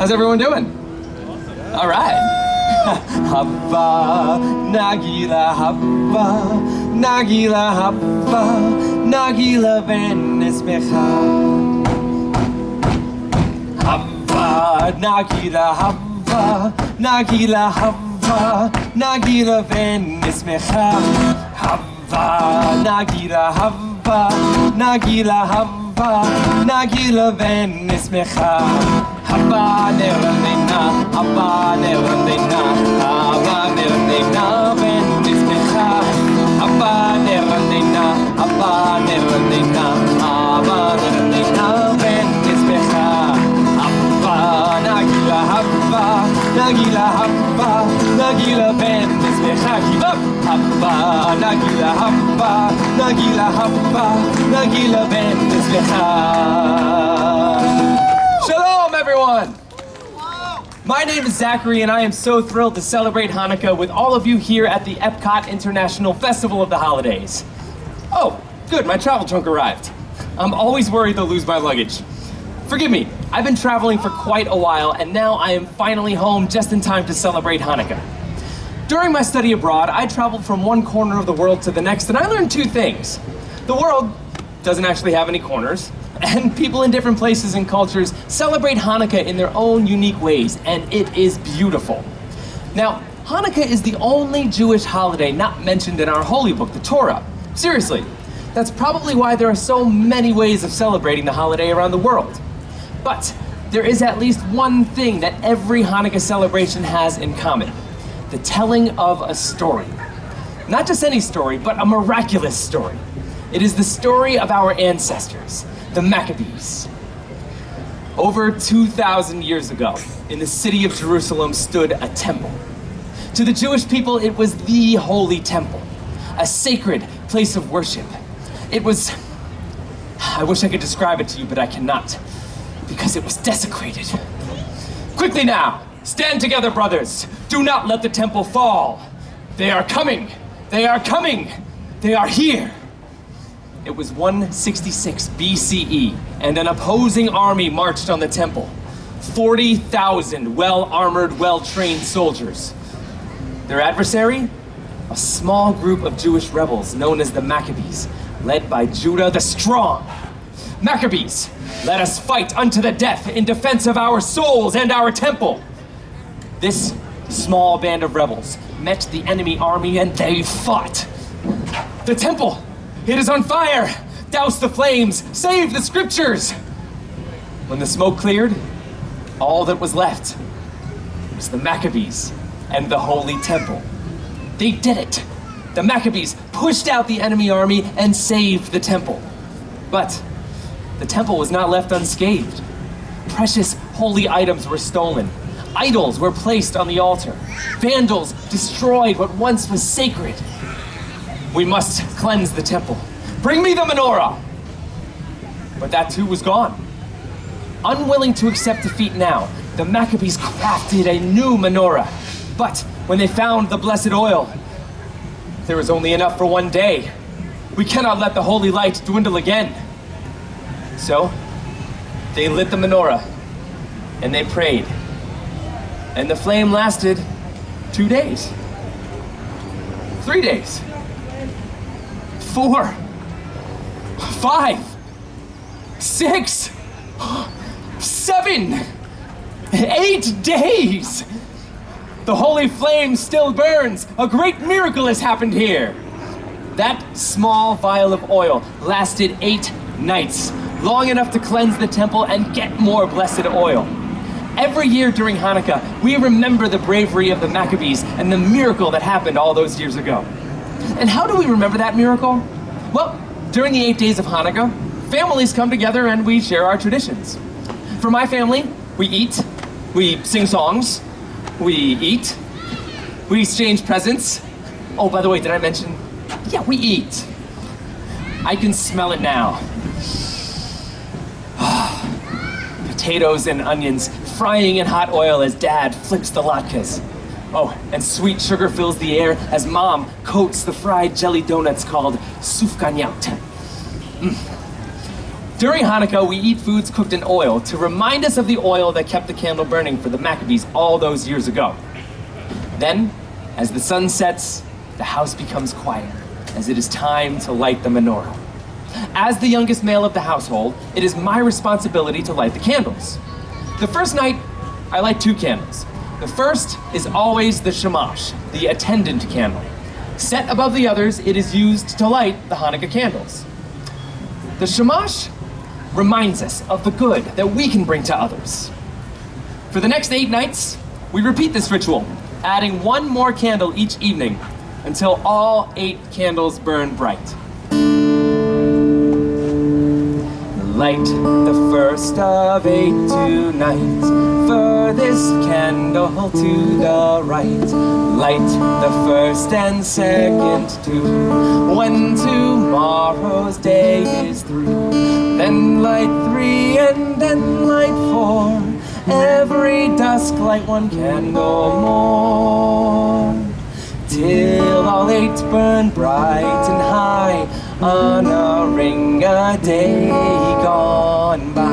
How's everyone doing? All right. Haba, Nagila, Haba, Nagila, Haba, Nagila ben Esmecha. Haba, Nagila, Haba, Nagila, Haba, Nagila ben Esmecha. Haba, Nagila, Haba, Nagila, Haba, Nagila ben Esmecha. Haba nerandena, haba nerandena, haba nerandena ben Esmecha. Haba nerandena, haba nerandena, haba nerandena ben Esmecha. Haba nagila, haba nagila, haba nagila ben Esmecha. Keep up. Haba nagila, haba nagila, haba nagila ben Esmecha. Shalom, everyone! My name is Zachary, and I am so thrilled to celebrate Hanukkah with all of you here at the EPCOT International Festival of the Holidays. Oh, good, my travel trunk arrived. I'm always worried they'll lose my luggage. Forgive me, I've been traveling for quite a while, and now I am finally home just in time to celebrate Hanukkah. During my study abroad, I traveled from one corner of the world to the next, and I learned two things. The world doesn't actually have any corners, and people in different places and cultures celebrate Hanukkah in their own unique ways, and it is beautiful. Now, Hanukkah is the only Jewish holiday not mentioned in our holy book, the Torah. Seriously, that's probably why there are so many ways of celebrating the holiday around the world. But there is at least one thing that every Hanukkah celebration has in common: the telling of a story. Not just any story, but a miraculous story. It is the story of our ancestors, the Maccabees. Over 2,000 years ago, in the city of Jerusalem stood a temple. To the Jewish people, it was the holy temple, a sacred place of worship. It was, I wish I could describe it to you, but I cannot, because it was desecrated. Quickly now, stand together, brothers. Do not let the temple fall. They are coming. They are coming. They are here. It was 166 BCE, and an opposing army marched on the temple. 40,000 well-armored, well-trained soldiers. Their adversary? A small group of Jewish rebels known as the Maccabees, led by Judah the Strong. Maccabees, let us fight unto the death in defense of our souls and our temple. This small band of rebels met the enemy army, and they fought. The temple! It is on fire! Douse the flames! Save the scriptures! When the smoke cleared, all that was left was the Maccabees and the Holy Temple. They did it! The Maccabees pushed out the enemy army and saved the temple. But the temple was not left unscathed. Precious holy items were stolen. Idols were placed on the altar. Vandals destroyed what once was sacred. We must cleanse the temple. Bring me the menorah! But that too was gone. Unwilling to accept defeat now, the Maccabees crafted a new menorah. But when they found the blessed oil, there was only enough for one day. We cannot let the holy light dwindle again. So, they lit the menorah, and they prayed. And the flame lasted 2 days. 3 days. 4, 5, 6, 7, 8 days. The holy flame still burns. A great miracle has happened here. That small vial of oil lasted 8 nights, long enough to cleanse the temple and get more blessed oil. Every year during Hanukkah, we remember the bravery of the Maccabees and the miracle that happened all those years ago. And how do we remember that miracle? Well, during the 8 days of Hanukkah, families come together and we share our traditions. For my family, we eat, we sing songs, we eat, we exchange presents. Oh, by the way, did I mention? Yeah, we eat. I can smell it now. Potatoes and onions frying in hot oil as Dad flips the latkes. Oh, and sweet sugar fills the air as Mom coats the fried jelly donuts called sufganyaut. During Hanukkah, we eat foods cooked in oil to remind us of the oil that kept the candle burning for the Maccabees all those years ago. Then, as the sun sets, the house becomes quiet, as it is time to light the menorah. As the youngest male of the household, it is my responsibility to light the candles. The first night, I light 2 candles. The first is always the shamash, the attendant candle. Set above the others, it is used to light the Hanukkah candles. The shamash reminds us of the good that we can bring to others. For the next 8 nights, we repeat this ritual, adding 1 more candle each evening until all 8 candles burn bright. Light the first of 8 tonight, furthest candle to the right. Light the first and second too, when tomorrow's day is through. Then light 3 and then light 4, every dusk light 1 candle more, till all 8 burn bright and high, honoring a day gone by.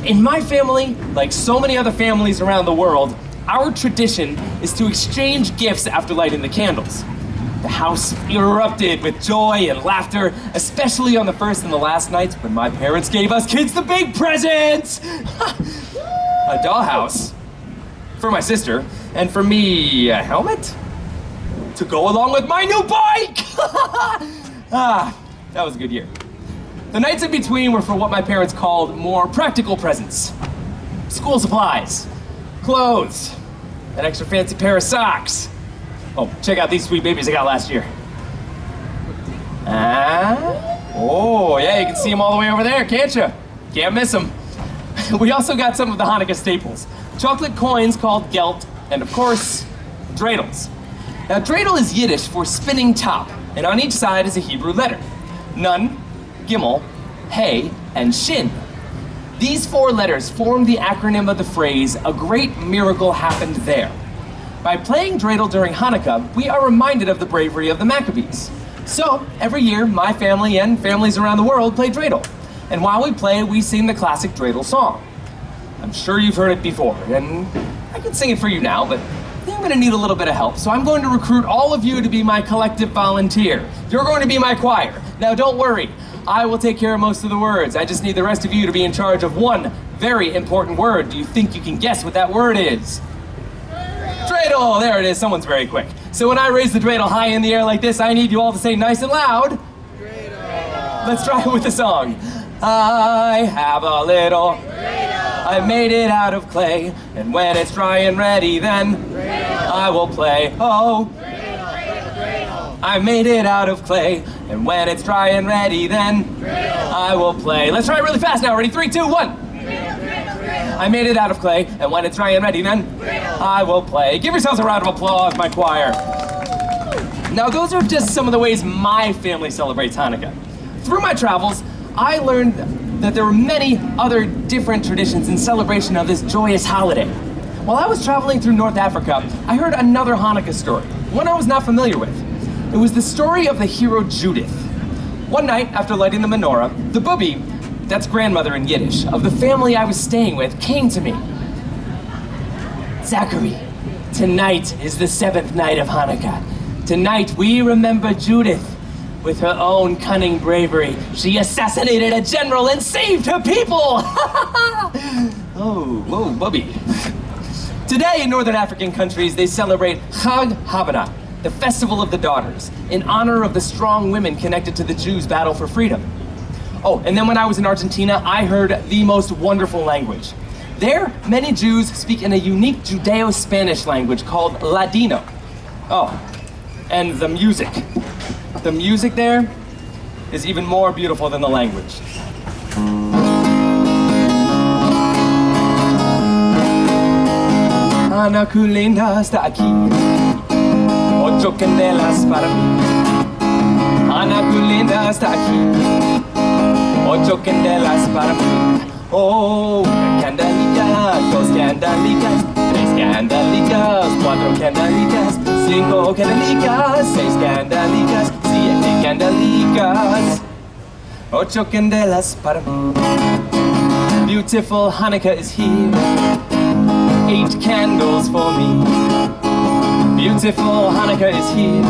In my family, like so many other families around the world, our tradition is to exchange gifts after lighting the candles. The house erupted with joy and laughter, especially on the first and the last nights when my parents gave us kids the big presents! A dollhouse for my sister, and for me, a helmet to go along with my new bike! That was a good year. The nights in between were for what my parents called more practical presents. School supplies, clothes, an extra fancy pair of socks. Oh, check out these sweet babies I got last year. Oh, yeah, you can see them all the way over there, can't you? Can't miss them. We also got some of the Hanukkah staples. Chocolate coins called gelt, and of course, dreidels. Now, dreidel is Yiddish for spinning top, and on each side is a Hebrew letter. Nun, Gimel, Hey, and Shin. These 4 letters form the acronym of the phrase, "A great miracle happened there." By playing dreidel during Hanukkah, we are reminded of the bravery of the Maccabees. So, every year, my family and families around the world play dreidel. And while we play, we sing the classic dreidel song. I'm sure you've heard it before, and I can sing it for you now, but I think I'm gonna need a little bit of help, so I'm going to recruit all of you to be my collective volunteer. You're going to be my choir. Now don't worry, I will take care of most of the words. I just need the rest of you to be in charge of one very important word. Do you think you can guess what that word is? Dreidel! There it is, someone's very quick. So when I raise the dreidel high in the air like this, I need you all to say nice and loud. Dreidel! Let's try it with the song. I have a little dreidel. I made it out of clay, and when it's dry and ready, then dreidel. I will play. Oh, dreidel. I made it out of clay, and when it's dry and ready, then dreidel. I will play. Let's try it really fast now. Ready? 3, 2, 1. I made it out of clay, and when it's dry and ready, then I will play. Give yourselves a round of applause, my choir. Now, those are just some of the ways my family celebrates Hanukkah. Through my travels, I learned that there were many other different traditions in celebration of this joyous holiday. While I was traveling through North Africa, I heard another Hanukkah story, one I was not familiar with. It was the story of the hero Judith. One night, after lighting the menorah, the bubi, that's grandmother in Yiddish, of the family I was staying with, came to me. Zachary, tonight is the 7th night of Hanukkah. Tonight we remember Judith. With her own cunning bravery, she assassinated a general and saved her people! Oh, whoa, bubby. Today in Northern African countries, they celebrate Chag Havanah, the Festival of the Daughters, in honor of the strong women connected to the Jews' battle for freedom. Oh, and then when I was in Argentina, I heard the most wonderful language. There, many Jews speak in a unique Judeo-Spanish language called Ladino. Oh, and the music. The music there is even more beautiful than the language. Ana Kulinda está aquí, 8 candelas para mí. Ana Kulinda está aquí, 8 candelas para mí. Oh, candelitas, 2 candelitas, 3 candelitas, 4 candelitas, 5 candelitas, 6 candelitas, 7 candelitas. Ocho candelas para mí. Beautiful Hanukkah is here. 8 candles for me. Beautiful Hanukkah is here.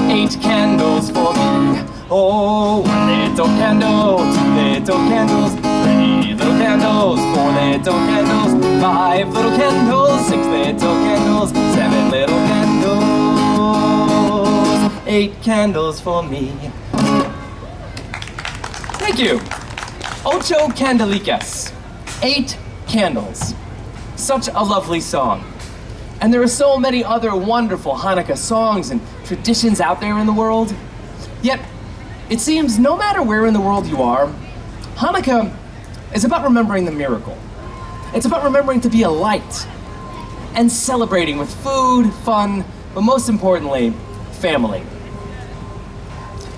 8 candles for me. Oh, 1 little candle, 2 little candles, 3 little candles, 4 little candles, 5 little candles, 6 little candles, 7 little candles, 8 candles for me. Thank you. Ocho candelicas. 8 candles. Such a lovely song. And there are so many other wonderful Hanukkah songs and traditions out there in the world. Yet, it seems no matter where in the world you are, Hanukkah is about remembering the miracle. It's about remembering to be a light and celebrating with food, fun, but most importantly, family.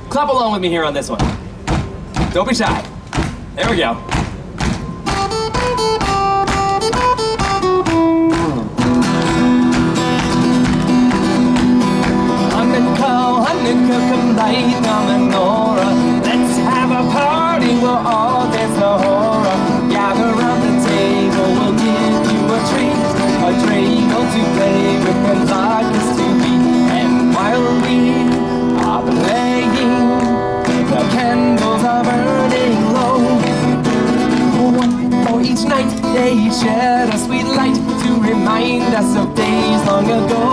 Clap along with me here on this one. Don't be shy. There we go. Hanukkah, come light the menorah. Let's have a party, we'll all dance the horror. Gather round the table, we'll give you a dreidel to play with and latkes to eat. And while we are playing, the candles are burning low. 1 for each night they shed a sweet light to remind us of days long ago.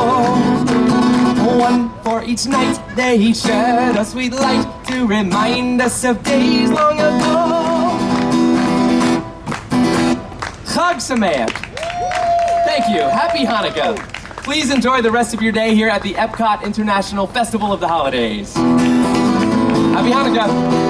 1 for each night they shed a sweet light to remind us of days long ago. Chag Sameach. Thank you. Happy Hanukkah. Please enjoy the rest of your day here at the EPCOT International Festival of the Holidays. Happy Hanukkah.